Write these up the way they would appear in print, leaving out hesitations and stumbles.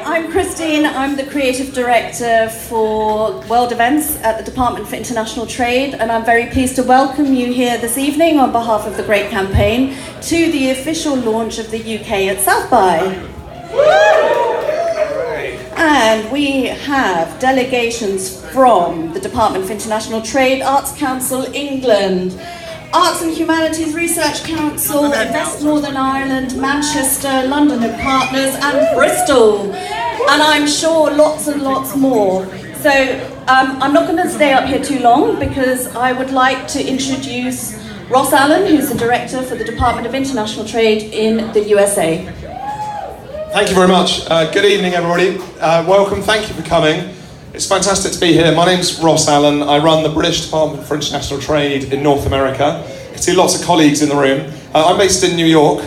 I'm Christine. I'm the Creative Director for World Events at the Department for International Trade, and I'm very pleased to welcome you here this evening on behalf of the Great Campaign to the official launch of the UK at South by. And we have delegations from the Department for International Trade, Arts Council England, Arts and Humanities Research Council, Invest Northern Ireland, Manchester, London and Partners, and Bristol. And I'm sure lots and lots more. So I'm not going to stay up here too long because I would like to introduce Ross Allen, who's the Director for the Department of International Trade in the USA. Thank you very much. Good evening, everybody. Welcome, thank you for coming. It's fantastic to be here. My name's Ross Allen. I run the British Department for International Trade in North America. I can see lots of colleagues in the room. I'm based in New York.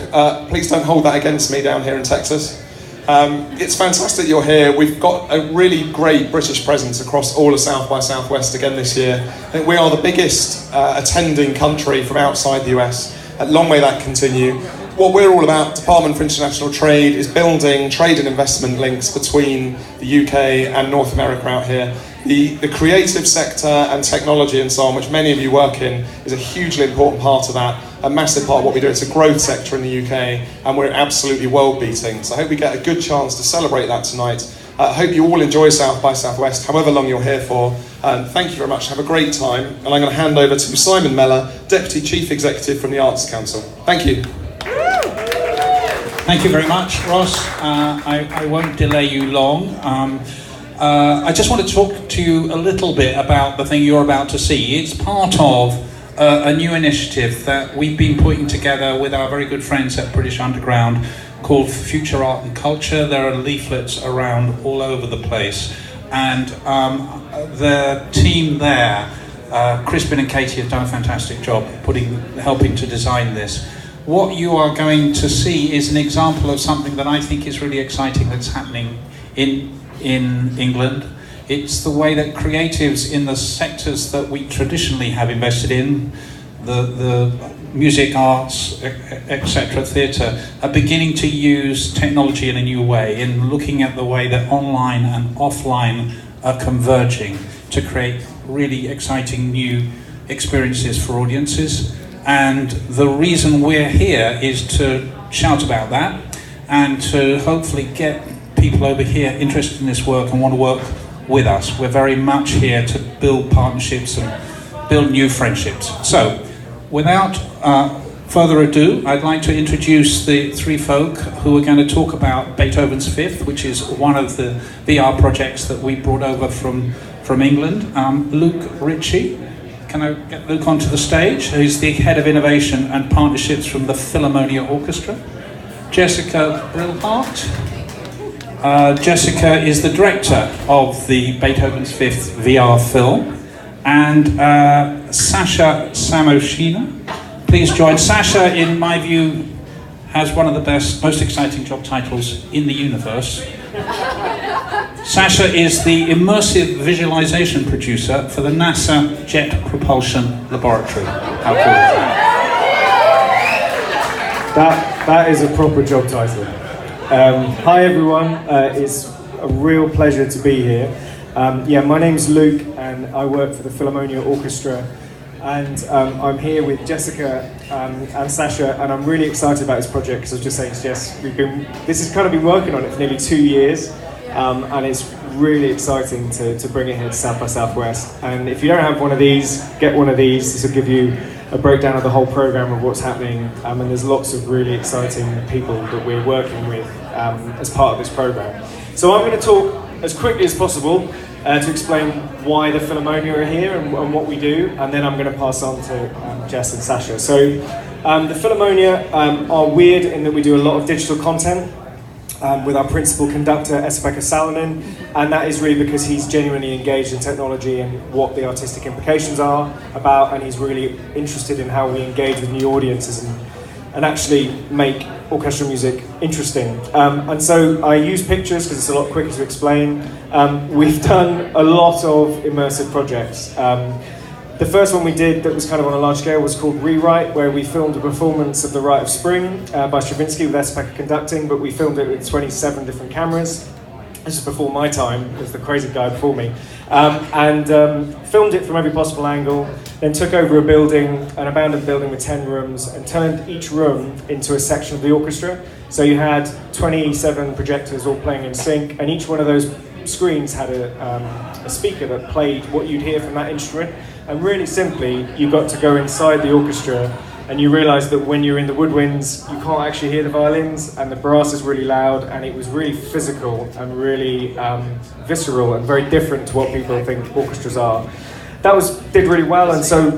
Please don't hold that against me down here in Texas. It's fantastic you're here. We've got a really great British presence across all of South by Southwest again this year. I think we are the biggest attending country from outside the US. Long may that continue. What we're all about, Department for International Trade, is building trade and investment links between the UK and North America out here. The creative sector and technology and so on, which many of you work in, is a hugely important part of that, a massive part of what we do. It's a growth sector in the UK, and we're absolutely world-beating. So I hope we get a good chance to celebrate that tonight. I hope you all enjoy South by Southwest, however long you're here for. Thank you very much, have a great time. And I'm going to hand over to Simon Mellor, Deputy Chief Executive from the Arts Council. Thank you. Thank you very much, Ross. I won't delay you long. I just want to talk to you a little bit about the thing you're about to see. It's part of a new initiative that we've been putting together with our very good friends at British Underground called Future Art and Culture. There are leaflets around all over the place. And the team there, Crispin and Katie, have done a fantastic job helping to design this. What you are going to see is an example of something that I think is really exciting that's happening in England. It's the way that creatives in the sectors that we traditionally have invested in, the music, arts, etc., theatre, are beginning to use technology in a new way, in looking at the way that online and offline are converging to create really exciting new experiences for audiences. And the reason we're here is to shout about that and to hopefully get people over here interested in this work and want to work with us. We're very much here to build partnerships and build new friendships. So, without further ado, I'd like to introduce the three folk who are going to talk about Beethoven's Fifth, which is one of the VR projects that we brought over from England. Luke Ritchie. Can I get Luke onto the stage, who's the Head of Innovation and Partnerships from the Philharmonia Orchestra. Jessica Brilhart. Jessica is the director of the Beethoven's Fifth VR film. And Sasha Samoshina. Please join. Sasha, in my view, has one of the best, most exciting job titles in the universe. Sasha is the immersive visualization producer for the NASA Jet Propulsion Laboratory. How cool is that? That is a proper job title. Hi everyone, it's a real pleasure to be here. My name's Luke and I work for the Philharmonia Orchestra, and I'm here with Jessica and Sasha, and I'm really excited about this project because I was just saying to Jess, this has kind of been working on it for nearly 2 years. And it's really exciting to bring it here to South by Southwest. And if you don't have one of these, get one of these. This will give you a breakdown of the whole programme of what's happening. And there's lots of really exciting people that we're working with as part of this programme. So I'm going to talk as quickly as possible to explain why the Philharmonia are here and what we do. And then I'm going to pass on to Jess and Sasha. So the Philharmonia are weird in that we do a lot of digital content. With our principal conductor, Esa-Pekka Salonen, and that is really because he's genuinely engaged in technology and what the artistic implications are about, and he's really interested in how we engage with new audiences and actually make orchestral music interesting. And so I use pictures because it's a lot quicker to explain. We've done a lot of immersive projects. The first one we did that was kind of on a large scale was called Rewrite, where we filmed a performance of The Rite of Spring by Stravinsky with Esa-Pekka conducting, but we filmed it with 27 different cameras. This is before my time, it was the crazy guy before me. And filmed it from every possible angle, then took over a building, an abandoned building with 10 rooms, and turned each room into a section of the orchestra. So you had 27 projectors all playing in sync, and each one of those screens had a speaker that played what you'd hear from that instrument. And really simply, you got to go inside the orchestra, and you realise that when you're in the woodwinds, you can't actually hear the violins, and the brass is really loud, and it was really physical and really visceral and very different to what people think orchestras are. That did really well, and so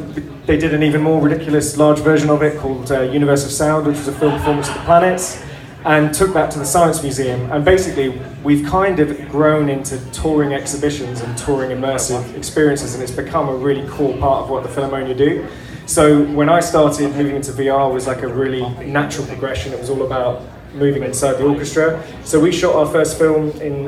they did an even more ridiculous large version of it called Universe of Sound, which was a film performance of the planets, and took that to the Science Museum. And basically, we've kind of grown into touring exhibitions and touring immersive experiences, and it's become a really core part of what the Philharmonia do. So when I started moving into VR, it was like a really natural progression. It was all about moving inside the orchestra. So we shot our first film in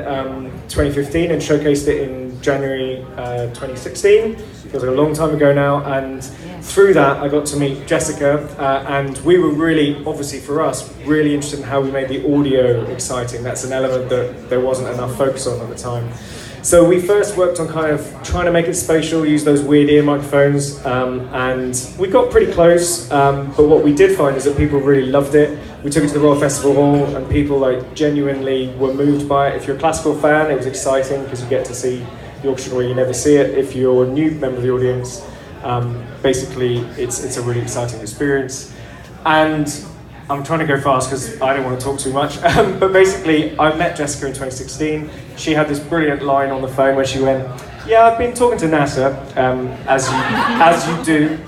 2015 and showcased it in January 2016. Feels like a long time ago now. And through that, I got to meet Jessica, and we were really, obviously for us, really interested in how we made the audio exciting. That's an element that there wasn't enough focus on at the time. So we first worked on kind of trying to make it spatial, use those weird ear microphones, and we got pretty close, but what we did find is that people really loved it. We took it to the Royal Festival Hall, and people like genuinely were moved by it. If you're a classical fan, it was exciting because you get to see the orchestra where you never see it. If you're a new member of the audience, basically it's a really exciting experience. And I'm trying to go fast because I don't want to talk too much, but basically I met Jessica in 2016. She had this brilliant line on the phone where she went, "Yeah, I've been talking to NASA, as you do,"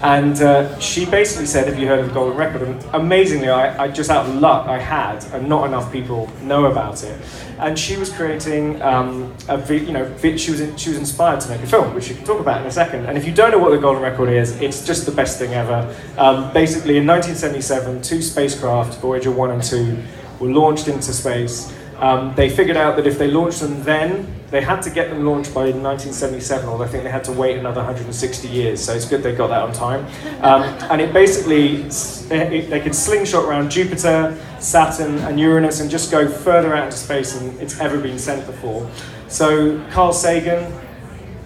and she basically said, "Have you heard of the Golden Record?" And amazingly, I just out of luck, I had, and not enough people know about it. And she was creating she was inspired to make a film, which you can talk about in a second. And if you don't know what the Golden Record is, it's just the best thing ever. Basically, in 1977, 2 spacecraft, Voyager 1 and 2, were launched into space. They figured out that if they launched them then, they had to get them launched by 1977, or I think they had to wait another 160 years, so it's good they got that on time. And it basically, they could slingshot around Jupiter, Saturn and Uranus and just go further out into space than it's ever been sent before. So Carl Sagan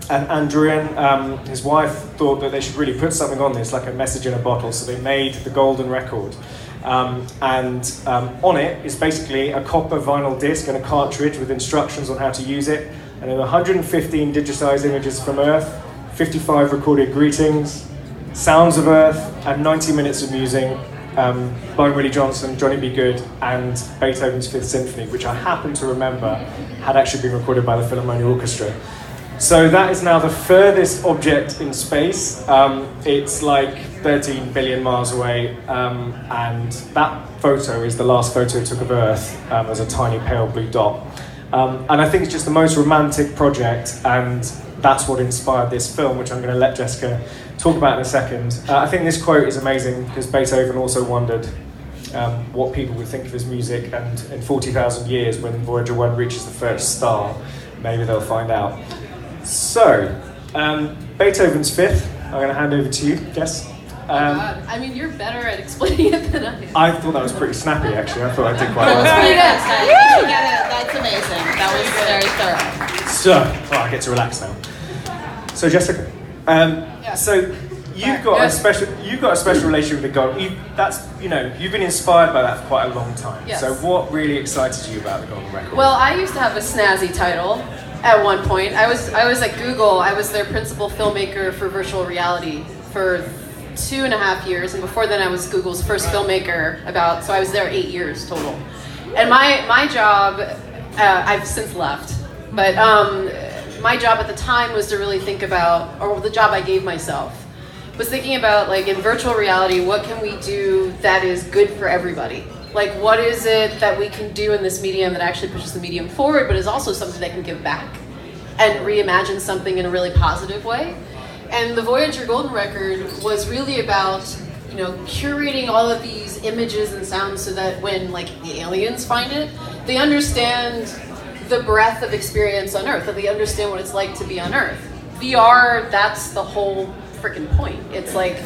and Andrian, his wife, thought that they should really put something on this, like a message in a bottle, so they made the Golden Record. On it is basically a copper vinyl disc and a cartridge with instructions on how to use it, and then 115 digitized images from Earth, 55 recorded greetings, sounds of Earth, and 90 minutes of music by Willie Johnson, Johnny B. Good, and Beethoven's Fifth Symphony, which I happen to remember had actually been recorded by the Philharmonia Orchestra. So that is now the furthest object in space. It's like 13 billion miles away, and that photo is the last photo it took of Earth as a tiny pale blue dot. And I think it's just the most romantic project, and that's what inspired this film, which I'm going to let Jessica talk about in a second. I think this quote is amazing because Beethoven also wondered what people would think of his music, and in 40,000 years, when Voyager 1 reaches the first star, maybe they'll find out. So, Beethoven's Fifth, I'm going to hand over to you, Jess. God. I mean, you're better at explaining it than I am. I thought that was pretty snappy, actually. I thought I did quite well. That's pretty good. You get it. That's amazing. That was very thorough. So, I get to relax now. So, Jessica, so you've got a special relationship with the Golden. You've been inspired by that for quite a long time. Yes. So, what really excited you about the Golden Record? Well, I used to have a snazzy title at one point. I was at Google. I was their principal filmmaker for virtual reality for 2.5 years, and before then I was Google's first filmmaker. So I was there 8 years total. And my job, I've since left, but my job at the time was to really think about, or the job I gave myself, was thinking about, like, in virtual reality, what can we do that is good for everybody? Like, what is it that we can do in this medium that actually pushes the medium forward, but is also something that can give back and reimagine something in a really positive way? And the Voyager Golden Record was really about, curating all of these images and sounds so that when, like, the aliens find it, they understand the breadth of experience on Earth, that they understand what it's like to be on Earth. VR, that's the whole freaking point. It's like,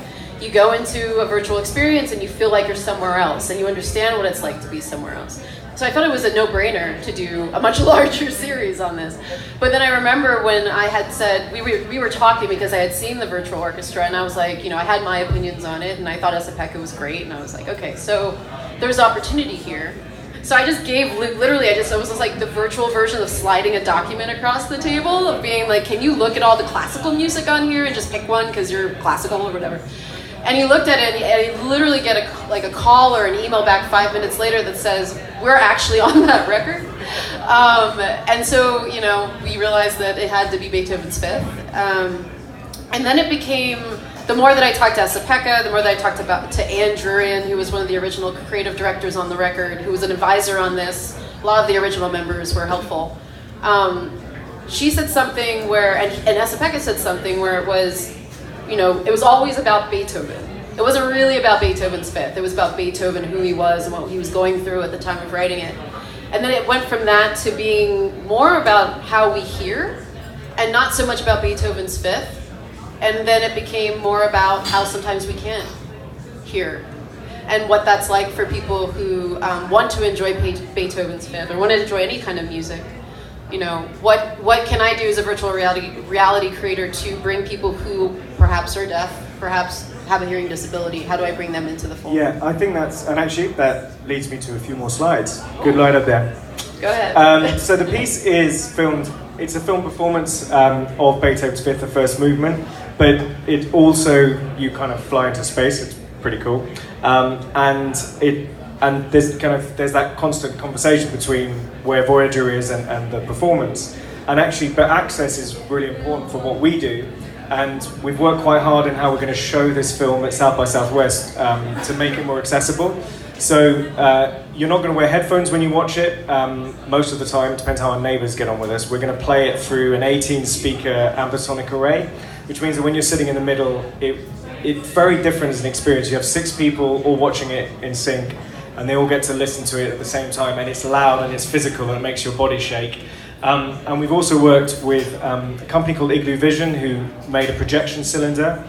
you go into a virtual experience and you feel like you're somewhere else, and you understand what it's like to be somewhere else. So I thought it was a no-brainer to do a much larger series on this. But then I remember when I had said, we were talking because I had seen the virtual orchestra, and I was like, I had my opinions on it, and I thought SXSW was great, and I was like, okay, so there's opportunity here. So I just gave, literally, it was like the virtual version of sliding a document across the table, of being like, can you look at all the classical music on here and just pick one because you're classical or whatever. And he looked at it, and he literally get a call or an email back 5 minutes later that says, we're actually on that record. And so, we realized that it had to be Beethoven's Fifth. And then it became, the more that I talked to SXSW, the more that I talked to Ann Drurin, who was one of the original creative directors on the record, who was an advisor on this. A lot of the original members were helpful. She said something where, and SXSW said something where it was, it was always about Beethoven. It wasn't really about Beethoven's Fifth. It was about Beethoven, who he was, and what he was going through at the time of writing it. And then it went from that to being more about how we hear, and not so much about Beethoven's Fifth. And then it became more about how sometimes we can't hear, and what that's like for people who want to enjoy Beethoven's Fifth, or want to enjoy any kind of music. What can I do as a virtual reality creator to bring people who perhaps are deaf, perhaps have a hearing disability? How do I bring them into the fold? Yeah, I think and actually that leads me to a few more slides. Good line up there. Go ahead. So the piece is filmed, it's a film performance of Beethoven's Fifth, the first movement, but it also, you kind of fly into space, it's pretty cool. And there's that constant conversation between where Voyager is and the performance. And actually, but access is really important for what we do. And we've worked quite hard in how we're going to show this film at South by Southwest to make it more accessible. So you're not going to wear headphones when you watch it. Most of the time, it depends how our neighbors get on with us. We're going to play it through an 18-speaker ambisonic array, which means that when you're sitting in the middle, it's very different as an experience. You have 6 people all watching it in sync, and they all get to listen to it at the same time, and it's loud and it's physical and it makes your body shake. And we've also worked with a company called Igloo Vision, who made a projection cylinder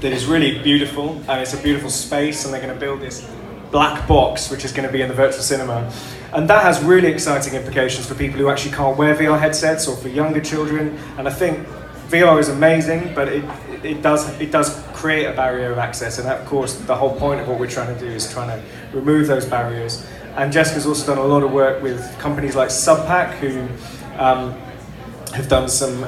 that is really beautiful, and it's a beautiful space, and they're going to build this black box which is going to be in the virtual cinema. And that has really exciting implications for people who actually can't wear VR headsets, or for younger children. And I think VR is amazing, but it does create a barrier of access, and that, of course, the whole point of what we're trying to do is trying to remove those barriers. And Jessica's also done a lot of work with companies like Subpack, who have done some,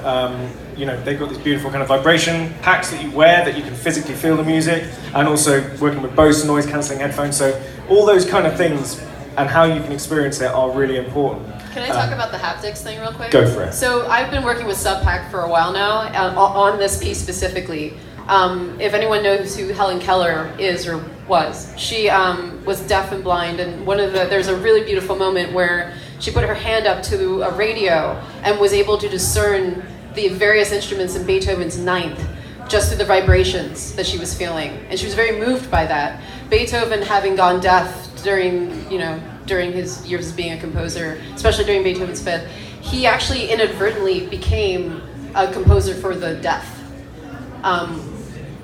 they've got these beautiful kind of vibration packs that you wear that you can physically feel the music, and also working with Bose noise cancelling headphones. So all those kind of things and how you can experience it are really important. Can I talk about the haptics thing real quick? Go for it. So I've been working with Subpack for a while now on this piece specifically. If anyone knows who Helen Keller is or was, she was deaf and blind, and there's a really beautiful moment where she put her hand up to a radio and was able to discern the various instruments in Beethoven's Ninth just through the vibrations that she was feeling, and she was very moved by that. Beethoven, having gone deaf during his years as being a composer, especially during Beethoven's Fifth, he actually inadvertently became a composer for the deaf,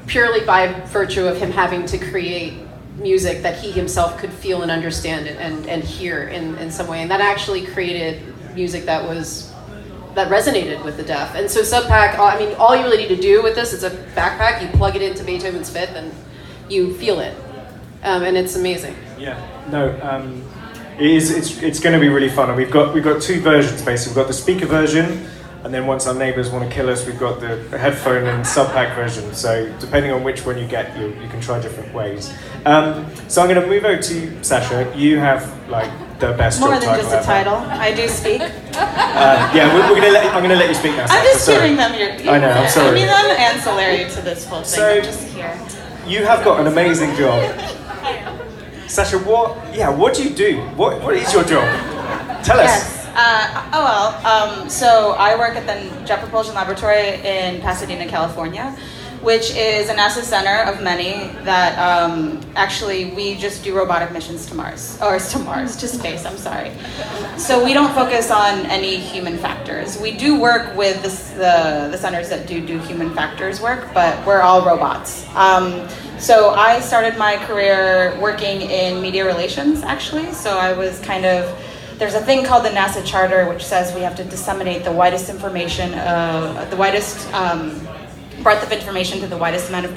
purely by virtue of him having to create music that he himself could feel and understand and hear in some way. And that actually created music that resonated with the deaf. And so Subpack, all you really need to do with this is a backpack, you plug it into Beethoven's Fifth and you feel it. And it's amazing. Yeah, no, it's going to be really fun. And we've got 2 versions basically. We've got the speaker version, and then once our neighbours want to kill us, we've got the headphone and Subpack version. So depending on which one you get, you can try different ways. So I'm going to move over to Sasha. You have the best More job than title just a ever. title. I do speak. I'm going to let you speak now, Sasha. I'm just Sorry. giving them I know, I'm sorry. I mean, I'm ancillary to this whole thing. So- I'm just here. You have got an amazing job. Sasha, what do you do? What is your job? Tell us. Yes. So I work at the Jet Propulsion Laboratory in Pasadena, California, which is a NASA center of many that actually we just do robotic missions to Mars, or to space, I'm sorry. So we don't focus on any human factors. We do work with the centers that do human factors work, but we're all robots. So I started my career working in media relations, actually. So I was there's a thing called the NASA Charter, which says we have to disseminate the widest information, the widest breadth of information to the widest amount of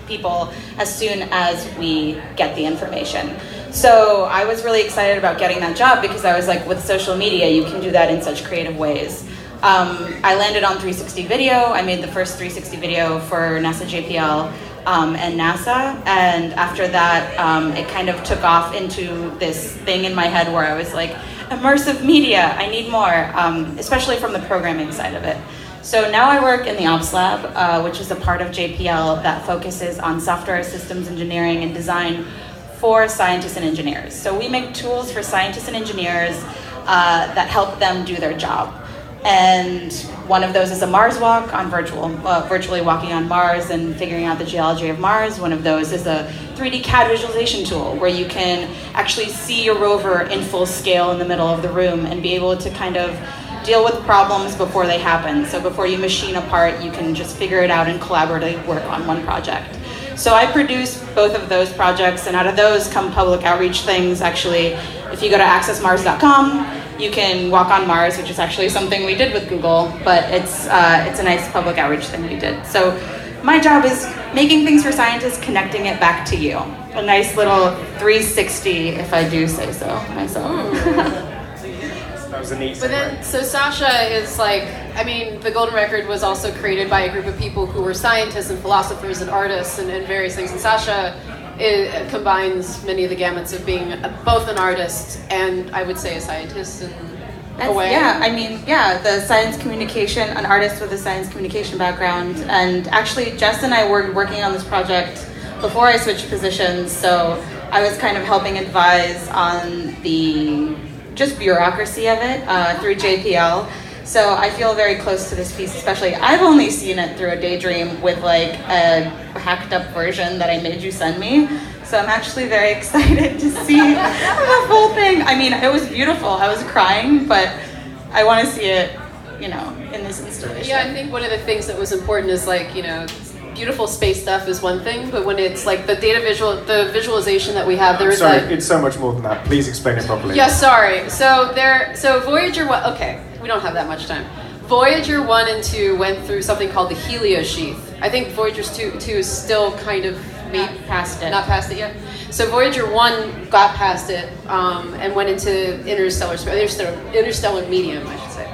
people as soon as we get the information. So I was really excited about getting that job because I was like, with social media, you can do that in such creative ways. I landed on 360 video. I made the first 360 video for NASA JPL and NASA, and after that, it kind of took off into this thing in my head where I was like, immersive media, I need more, especially from the programming side of it. So now I work in the Ops Lab, which is a part of JPL that focuses on software systems engineering and design for scientists and engineers. So we make tools for scientists and engineers that help them do their job. And one of those is a Mars walk on virtually walking on Mars and figuring out the geology of Mars. One of those is a 3D CAD visualization tool where you can actually see your rover in full scale in the middle of the room and be able to kind of deal with problems before they happen. So before you machine a part, you can just figure it out and collaboratively work on one project. So I produce both of those projects, and out of those come public outreach things. Actually, if you go to accessmars.com, you can walk on Mars, which is actually something we did with Google, but it's a nice public outreach thing we did. So my job is making things for scientists, connecting it back to you. A nice little 360, if I do say so myself. That was a neat But then, so Sasha is like, I mean, the Golden Record was also created by a group of people who were scientists and philosophers and artists and various things. And Sasha combines many of the gamuts of being both an artist and, I would say, a scientist in a way. Yeah, I mean, the science communication, an artist with a science communication background. And actually, Jess and I were working on this project before I switched positions, so I was kind of helping advise on the just bureaucracy of it through JPL. So I feel very close to this piece, especially. I've only seen it through a daydream with like a hacked up version that I made you send me. So I'm actually very excited to see the full thing. I mean, it was beautiful. I was crying, but I want to see it, you know, in this installation. Yeah, I think one of the things that was important is like, you know, beautiful space stuff is one thing, but when it's like the the visualization that we have, there is sorry, like... it's so much more than that. Please explain it properly. Yeah, sorry. So Voyager 1, okay, we don't have that much time. Voyager 1 and 2 went through something called the Helio sheath. I think Voyager 2 is still kind of Not past it. Not past it yet. So Voyager 1 got past it and went into interstellar medium, I should say.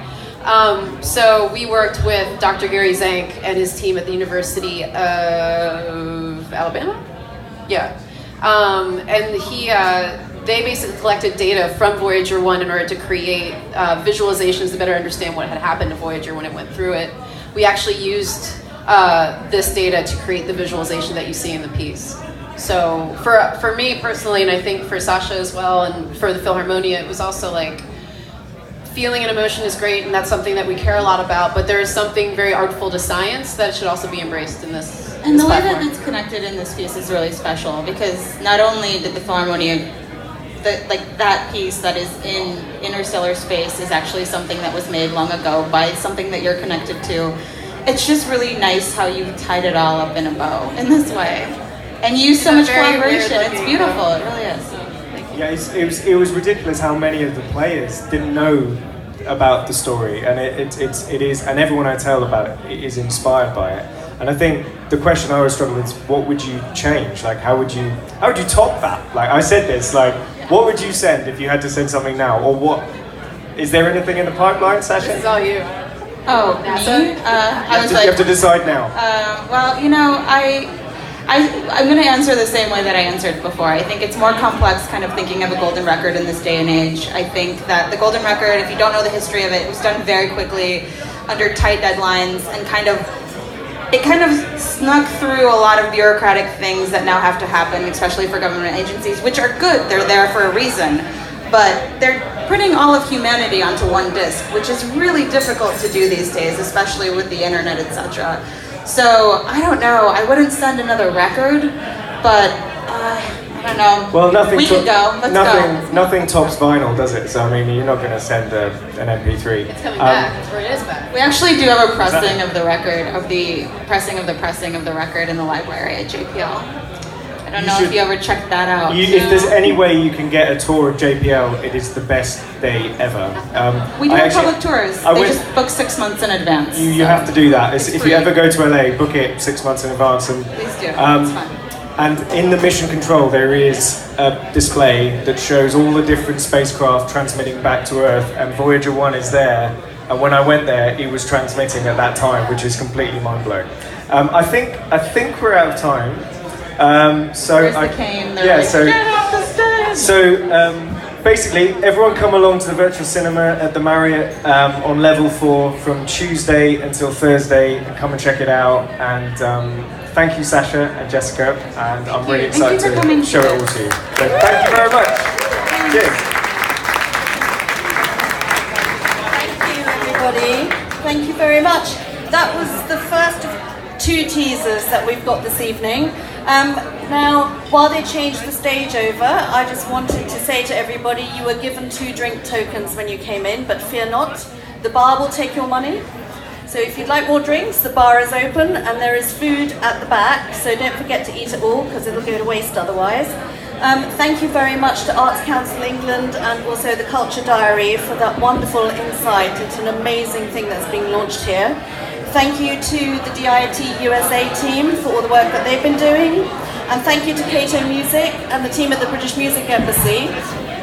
So we worked with Dr. Gary Zank and his team at the University of Alabama? Yeah. And they basically collected data from Voyager 1 in order to create visualizations to better understand what had happened to Voyager when it went through it. We actually used this data to create the visualization that you see in the piece. So for me personally, and I think for Sasha as well, and for the Philharmonia, it was also like, feeling and emotion is great, and that's something that we care a lot about, but there is something very artful to science that should also be embraced in this And the way platform. that it's connected in this piece is really special, because not only did the Philharmonia, that piece that is in interstellar space is actually something that was made long ago by something that you're connected to. It's just really nice how you tied it all up in a bow in this way. And you use so much collaboration. It's beautiful, it really is. Yeah, it was ridiculous how many of the players didn't know about the story, and it is, and everyone I tell about it is inspired by it. And I think the question I always struggle with is, what would you change? Like, how would you top that? Like, I said this, like, what would you send if you had to send something now, or what? Is there anything in the pipeline, Sasha? This is all you. Oh, me? You have to decide now. Well, you know, I'm going to answer the same way that I answered before. I think it's more complex kind of thinking of a golden record in this day and age. I think that the golden record, if you don't know the history of it, was done very quickly under tight deadlines, and it kind of snuck through a lot of bureaucratic things that now have to happen, especially for government agencies, which are good. They're there for a reason. But they're putting all of humanity onto one disc, which is really difficult to do these days, especially with the internet, etc. So I don't know. I wouldn't send another record, but I don't know. Well, we could go. Let's go. Nothing tops vinyl, does it? So I mean, you're not going to send an MP3. It's coming back. That's where it is back. We actually do have a pressing of the record, of the pressing of the record in the library at JPL. I don't know if you ever checked that out. If there's any way you can get a tour of JPL, it is the best day ever. We do public tours. They just book 6 months in advance. You have to do that. If you ever go to LA, book it 6 months in advance. And, please do. It's fun. And in the mission control, there is a display that shows all the different spacecraft transmitting back to Earth, and Voyager 1 is there. And when I went there, it was transmitting at that time, which is completely mind-blowing. I think we're out of time. Where's the cane? Get off the stage! Basically, everyone come along to the virtual cinema at the Marriott on level 4 from Tuesday until Thursday, and come and check it out. And thank you, Sasha and Jessica, and I'm really excited to show it all to you. So thank you very much. Cheers. Thank you, everybody. Thank you very much. That was the first of 2 teasers that we've got this evening. Now, while they changed the stage over, I just wanted to say to everybody, you were given 2 drink tokens when you came in, but fear not, the bar will take your money. So if you'd like more drinks, the bar is open and there is food at the back, so don't forget to eat it all because it'll go to waste otherwise. Thank you very much to Arts Council England and also the Culture Diary for that wonderful insight into an amazing thing that's being launched here. Thank you to the DIT USA team for all the work that they've been doing. And thank you to Cato Music and the team at the British Music Embassy.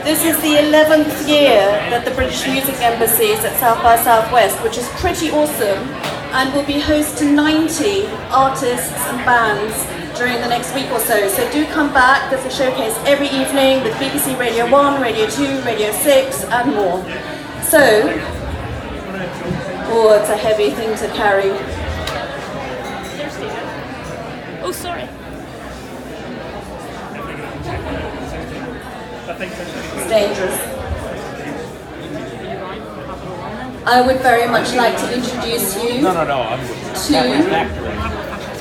This is the 11th year that the British Music Embassy is at South by Southwest, which is pretty awesome, and will be host to 90 artists and bands during the next week or so. So do come back. There's a showcase every evening with BBC Radio 1, Radio 2, Radio 6 and more. So, oh, it's a heavy thing to carry. Oh, sorry. It's dangerous. I would very much like to introduce you to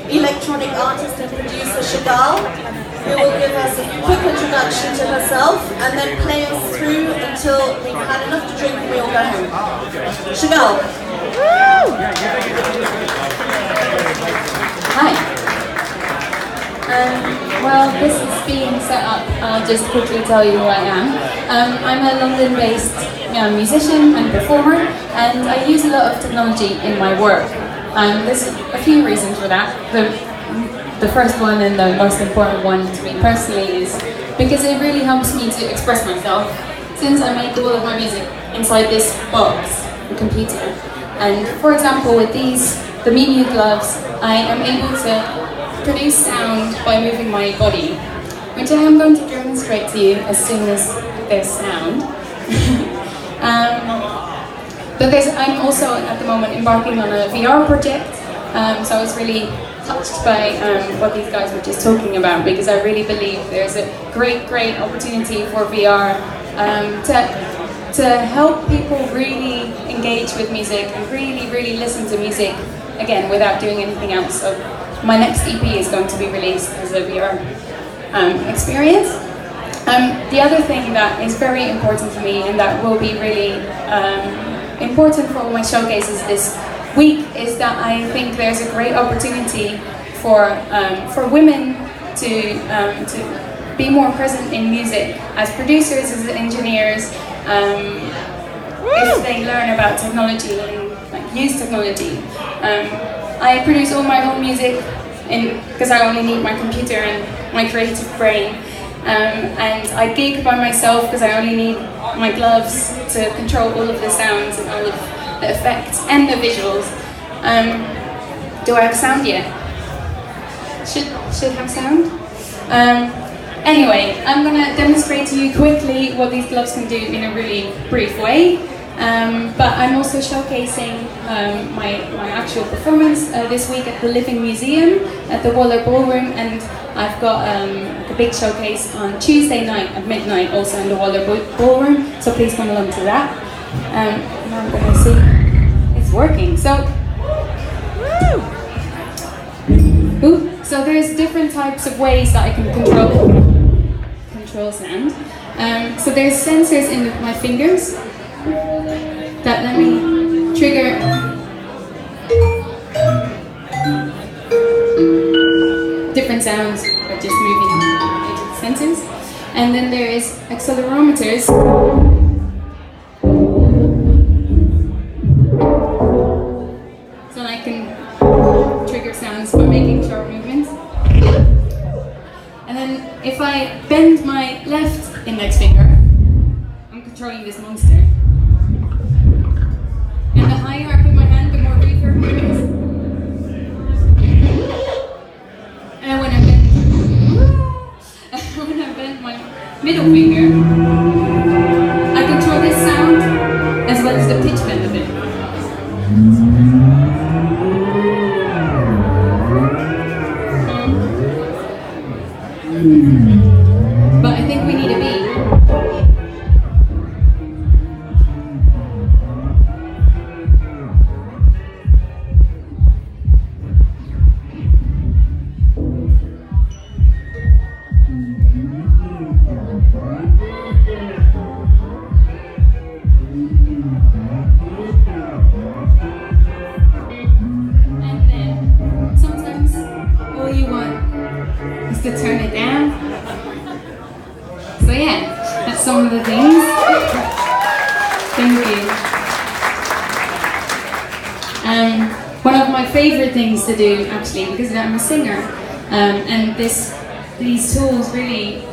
electronic artist and producer Chagall, who will give us a quick introduction to herself and then play us through until we've had enough to drink and we all go home. Chagall. Hi. Well, this is being set up. I'll just quickly tell you who I am. I'm a London-based musician and performer, and I use a lot of technology in my work. There's a few reasons for that. The first one and the most important one to me personally is because it really helps me to express myself. Since I make all of my music inside this box, the computer, and for example with these, the Meet gloves, I am able to produce sound by moving my body, which I am going to demonstrate to you as soon as there's sound. But I'm also at the moment embarking on a VR project, so I was really touched by what these guys were just talking about, because I really believe there's a great opportunity for VR to help people really engage with music and really listen to music again without doing anything else. So my next EP is going to be released as a VR experience. The other thing that is very important to me and that will be really important for all my showcases this week is that I think there's a great opportunity for women to be more present in music as producers, as engineers, if they learn about technology and use technology. I produce all my own music because I only need my computer and my creative brain. And I gig by myself because I only need my gloves to control all of the sounds and all of the effects and the visuals. Do I have sound yet? Should have sound? Anyway, I'm going to demonstrate to you quickly what these gloves can do in a really brief way. But I'm also showcasing my actual performance this week at the Living Museum at the Waller Ballroom, and I've got a big showcase on Tuesday night at midnight also in the Waller Ballroom, so please come along to that. Now I'm going to see it's working. So So there's different types of ways that I can control sound. So there's sensors in my fingers that let me trigger different sounds by just moving into the sensors. And then there is accelerometers. So I can trigger sounds by making sharp movements. And then if I bend my left index finger, I'm controlling this monster. And the higher I put my hand, the more reverb there is. And when I bend my middle finger, I control this sound as well as the pitch bend of it. But I think we need a beat. And then sometimes all you want is to turn it down. So yeah, that's some of the things. Thank you. One of my favorite things to do, actually, because I'm a singer, and these tools really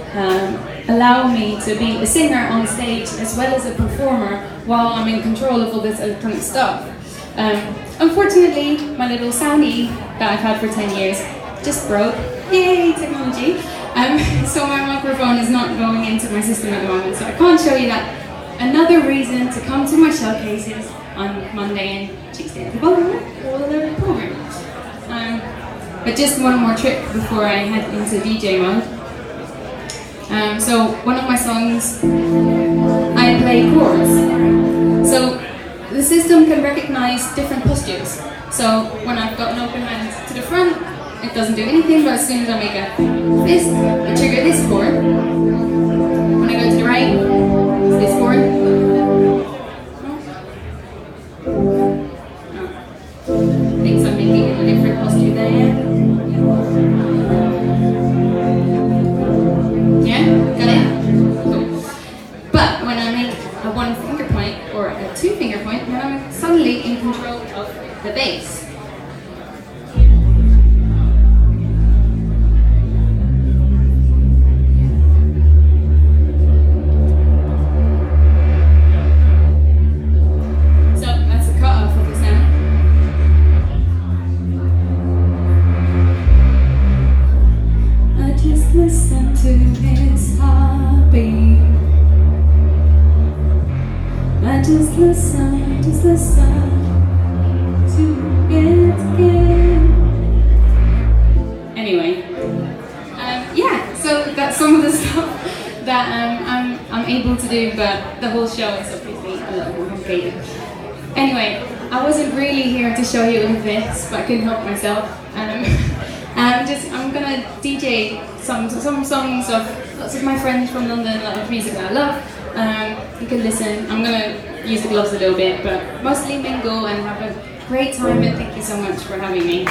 allow me to be a singer on stage as well as a performer while I'm in control of all this electronic stuff. Unfortunately, my little soundy that I've had for 10 years just broke. Yay, technology! So my microphone is not going into my system at the moment, so I can't show you that. Another reason to come to my showcases on Monday and Tuesday at the ballroom or the program. But just one more trick before I head into DJ mode. So one of my songs, I play chords. So the system can recognize different postures. So when I've got an open hand to the front, it doesn't do anything, but as soon as I make a fist, I trigger this chord. When I go to the right, it's this chord. Thinks I'm making a different posture there. Yeah? Got it? Cool. But when I make a one finger point or a two finger point, then I'm suddenly in control of the bass. Listen to his heartbeat. I just listen to it again. Anyway, yeah, so that's some of the stuff that I'm able to do, but the whole show is obviously a little more complicated. Anyway, I wasn't really here to show you this, but I couldn't help myself. I'm gonna DJ some songs of lots of my friends from London, a lot of music that I love. You can listen. I'm gonna use the gloves a little bit, but mostly mingle and have a great time. And thank you so much for having me.